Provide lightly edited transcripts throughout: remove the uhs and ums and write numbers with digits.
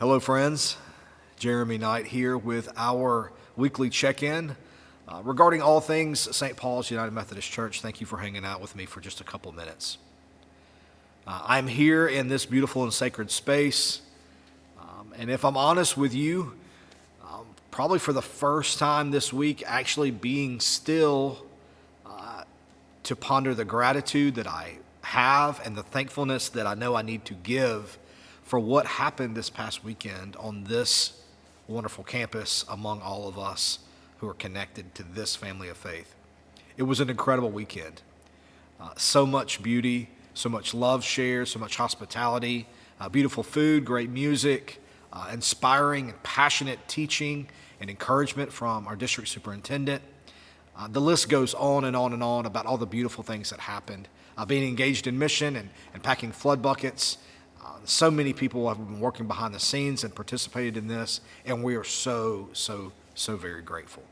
Hello, friends. Jeremy Knight here with our weekly check-in regarding all things St. Paul's United Methodist Church. Thank you for hanging out with me for just a couple minutes. I'm here in this beautiful and sacred space, and if I'm honest with you, probably for the first time this week, actually being still to ponder the gratitude that I have and the thankfulness that I know I need to give for what happened this past weekend on this wonderful campus among all of us who are connected to this family of faith. It was an incredible weekend. So much beauty, so much love shared, so much hospitality, beautiful food, great music, inspiring and passionate teaching and encouragement from our district superintendent. The list goes on and on and on about all the beautiful things that happened. Being engaged in mission and packing flood buckets. So many people have been working behind the scenes and participated in this, and we are so very grateful.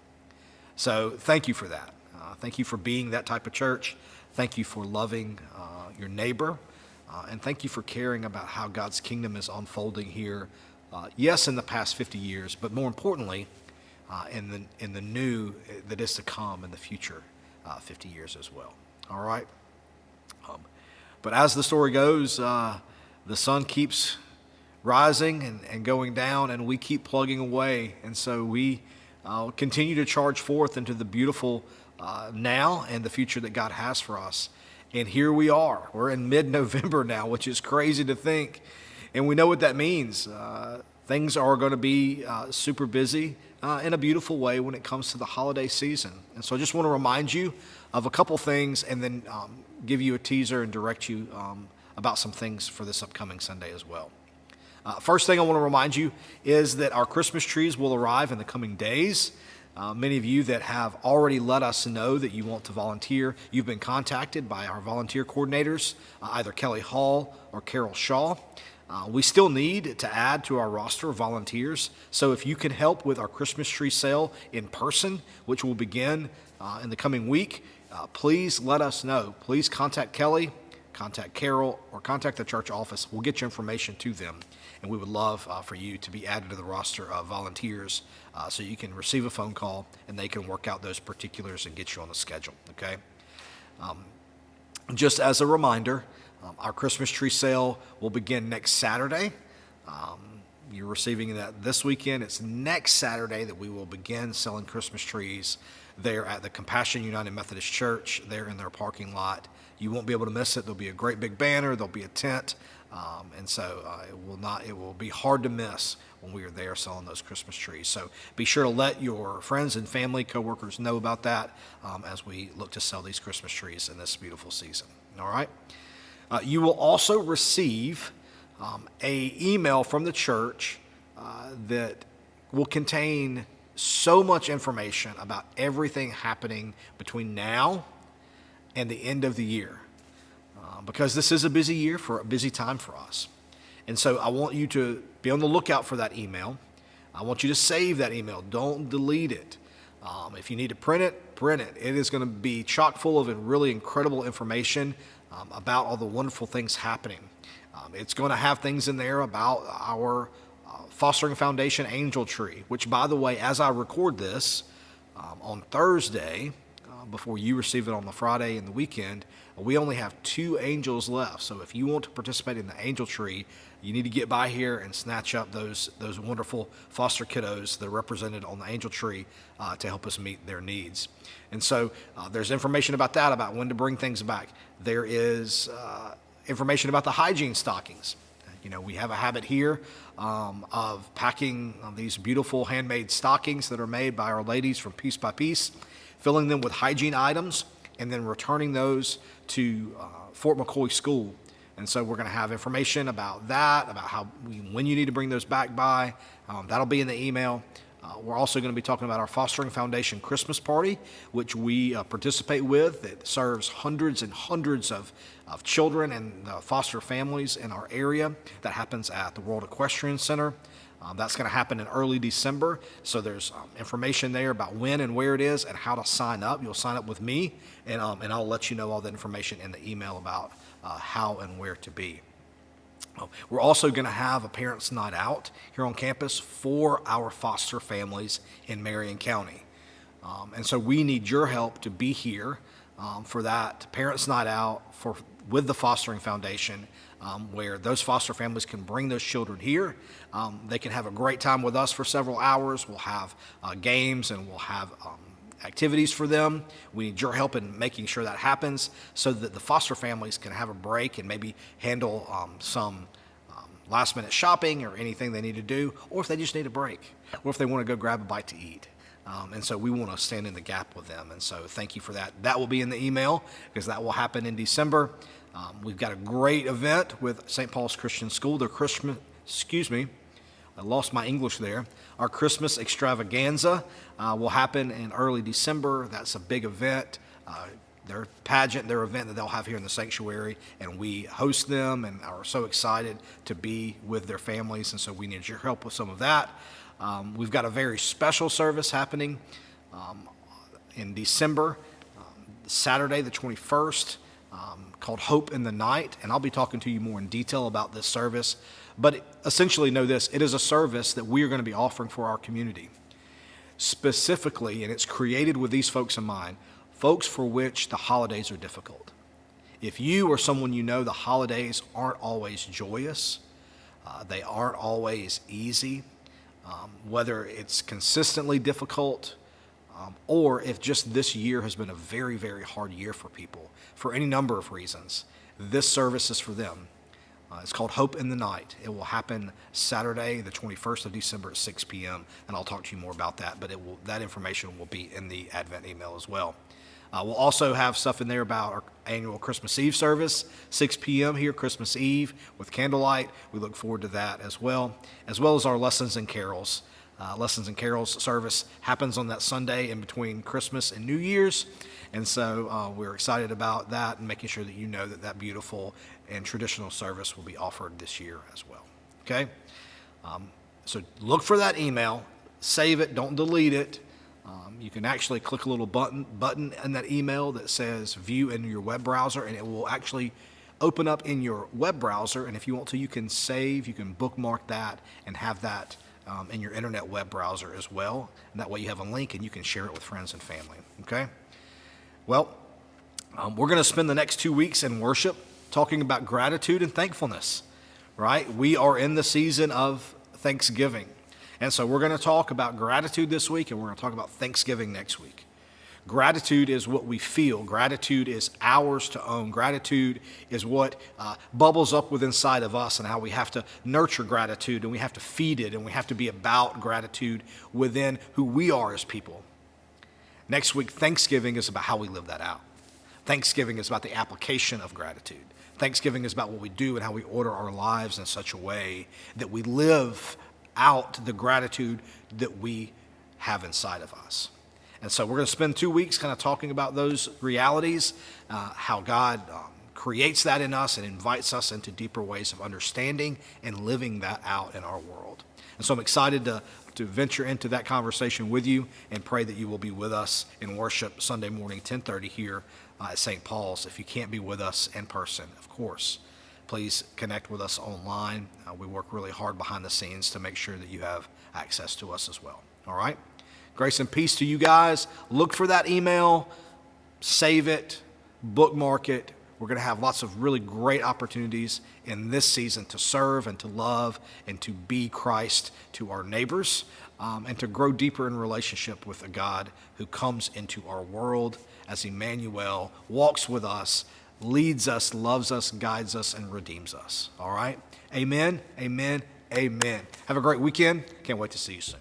So thank you for that. Thank you for being that type of church. Thank you for loving your neighbor, and thank you for caring about how God's kingdom is unfolding here. Yes, in the past 50 years, but more importantly, in the new that is to come in the future 50 years as well. All right. But as the story goes, the sun keeps rising and going down, and we keep plugging away. And so we continue to charge forth into the beautiful now and the future that God has for us. And here we are. We're in mid-November now, which is crazy to think. And we know what that means. Things are going to be super busy in a beautiful way when it comes to the holiday season. And so I just want to remind you of a couple things and then give you a teaser and direct you about some things for this upcoming Sunday as well. First thing I want to remind you is that our Christmas trees will arrive in the coming days. Many of you that have already let us know that you want to volunteer, you've been contacted by our volunteer coordinators, either Kelly Hall or Carol Shaw. We still need to add to our roster of volunteers, so if you can help with our Christmas tree sale in person, which will begin in the coming week, please let us know. Please contact Kelly, contact Carol, or contact the church office. We'll get your information to them, and we would love for you to be added to the roster of volunteers so you can receive a phone call and they can work out those particulars and get you on the schedule, okay? Just as a reminder, our Christmas tree sale will begin next Saturday. You're receiving that this weekend. It's next Saturday that we will begin selling Christmas trees there at the Compassion United Methodist Church, there in their parking lot. You won't be able to miss it. There'll be a great big banner. There'll be a tent. And so it will be hard to miss when we are there selling those Christmas trees. So be sure to let your friends and family, coworkers know about that as we look to sell these Christmas trees in this beautiful season. All right. You will also receive a email from the church that will contain so much information about everything happening between now and the end of the year, because this is a busy time for us. And so I want you to be on the lookout for that email. I want you to save that email. Don't delete it. If you need to print it, print it. It is going to be chock full of really incredible information about all the wonderful things happening. It's going to have things in there about our Fostering Foundation Angel Tree, which, by the way, as I record this on Thursday, before you receive it on the Friday and the weekend, we only have 2 angels left. So if you want to participate in the Angel Tree, you need to get by here and snatch up those wonderful foster kiddos that are represented on the Angel Tree to help us meet their needs. And so there's information about that, about when to bring things back. There is information about the hygiene stockings. You know, we have a habit here of packing these beautiful handmade stockings that are made by our ladies from Piece by Piece, filling them with hygiene items, and then returning those to Fort McCoy School. And so we're going to have information about that, about when you need to bring those back by. That'll be in the email. We're also going to be talking about our Fostering Foundation Christmas Party, which we participate with. It serves hundreds and hundreds of children and foster families in our area. That happens at the World Equestrian Center. That's going to happen in early December. So there's information there about when and where it is and how to sign up. You'll sign up with me, and I'll let you know all the information in the email about how and where to be. We're also going to have a parents' night out here on campus for our foster families in Marion County. And so we need your help to be here for that parents' night out with the Fostering Foundation, where those foster families can bring those children here. They can have a great time with us for several hours. We'll have games and we'll have activities for them. We need your help in making sure that happens so that the foster families can have a break and maybe handle some last minute shopping or anything they need to do, or if they just need a break, or if they want to go grab a bite to eat. And so we want to stand in the gap with them. And so thank you for that. That will be in the email because that will happen in December. We've got a great event with St. Paul's Christian School. Their Christmas, I lost my English there. Our Christmas extravaganza will happen in early December. That's a big event. Their pageant, their event that they'll have here in the sanctuary, and we host them and are so excited to be with their families, and so we need your help with some of that. We've got a very special service happening in December, Saturday the 21st, called Hope in the Night, and I'll be talking to you more in detail about this service. But essentially know this, it is a service that we are going to be offering for our community. Specifically, and it's created with these folks in mind, folks for which the holidays are difficult. If you or someone you know, the holidays aren't always joyous, they aren't always easy, whether it's consistently difficult, or if just this year has been a very, very hard year for people, for any number of reasons, this service is for them. It's called Hope in the Night. It will happen Saturday, the 21st of December at 6 p.m., and I'll talk to you more about that, but that information will be in the Advent email as well. We'll also have stuff in there about our annual Christmas Eve service, 6 p.m. here, Christmas Eve, with candlelight. We look forward to that as well as our Lessons and Carols. Lessons and Carols service happens on that Sunday in between Christmas and New Year's, and so we're excited about that and making sure that you know that beautiful and traditional service will be offered this year as well. Okay? So look for that email, save it, don't delete it. You can actually click a little button in that email that says view in your web browser, and it will actually open up in your web browser. And if you want to, you can bookmark that and have that in your internet web browser as well. And that way you have a link and you can share it with friends and family. Okay? Well, we're going to spend the next 2 weeks in worship talking about gratitude and thankfulness, right? We are in the season of Thanksgiving. And so we're going to talk about gratitude this week, and we're going to talk about Thanksgiving next week. Gratitude is what we feel. Gratitude is ours to own. Gratitude is what bubbles up within inside of us, and how we have to nurture gratitude, and we have to feed it, and we have to be about gratitude within who we are as people. Next week, Thanksgiving is about how we live that out. Thanksgiving is about the application of gratitude. Thanksgiving is about what we do and how we order our lives in such a way that we live out the gratitude that we have inside of us. And so we're going to spend 2 weeks kind of talking about those realities, how God creates that in us and invites us into deeper ways of understanding and living that out in our world. And so I'm excited to venture into that conversation with you and pray that you will be with us in worship Sunday morning, 10:30 here at St. Paul's. If you can't be with us in person, of course, please connect with us online. We work really hard behind the scenes to make sure that you have access to us as well. All right? Grace and peace to you guys. Look for that email, save it, bookmark it. We're going to have lots of really great opportunities in this season to serve and to love and to be Christ to our neighbors, and to grow deeper in relationship with a God who comes into our world as Emmanuel, walks with us, leads us, loves us, guides us, and redeems us. All right? Amen, amen, amen. Have a great weekend. Can't wait to see you soon.